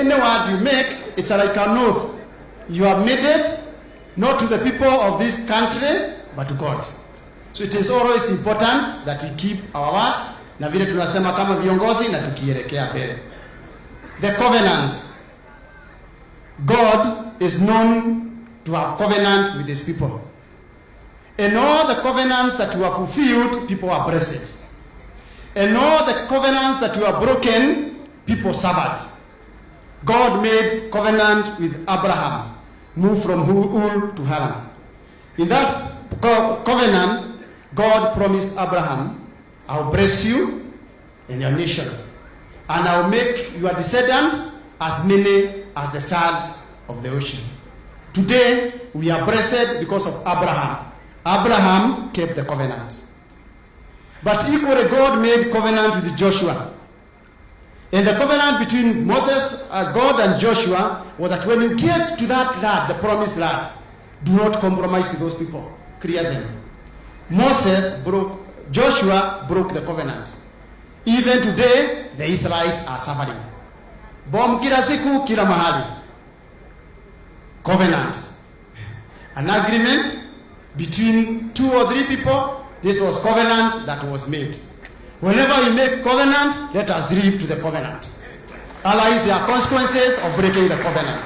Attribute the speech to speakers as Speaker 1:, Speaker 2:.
Speaker 1: Any word you make, it's like an oath. You have made it not to the people of this country, but to God. So it is always important that we keep our words, na vile tunasema kama viongozi na tukielekea mbele. The covenant. God is known to have covenant with his people. And all the covenants that you have fulfilled, people are blessed. And all the covenants that you have broken, people suffered. God made covenant with Abraham, moved from Ur to Haran. In that covenant, God promised Abraham, I'll bless you and your nation, and I'll make your descendants as many as the sand of the ocean. Today, we are blessed because of Abraham. Abraham kept the covenant. But equally, God made covenant with Joshua. And the covenant between Moses, God and Joshua was that when you get to that land, the promised land, do not compromise with those people. Clear them. Joshua broke the covenant. Even today, the Israelites are suffering. Bomb kila siku, kila mahali. Covenant. An agreement between 2 or 3 people. This was covenant that was made. Whenever we make covenant, let us live to the covenant. Otherwise, there are consequences of breaking the covenant.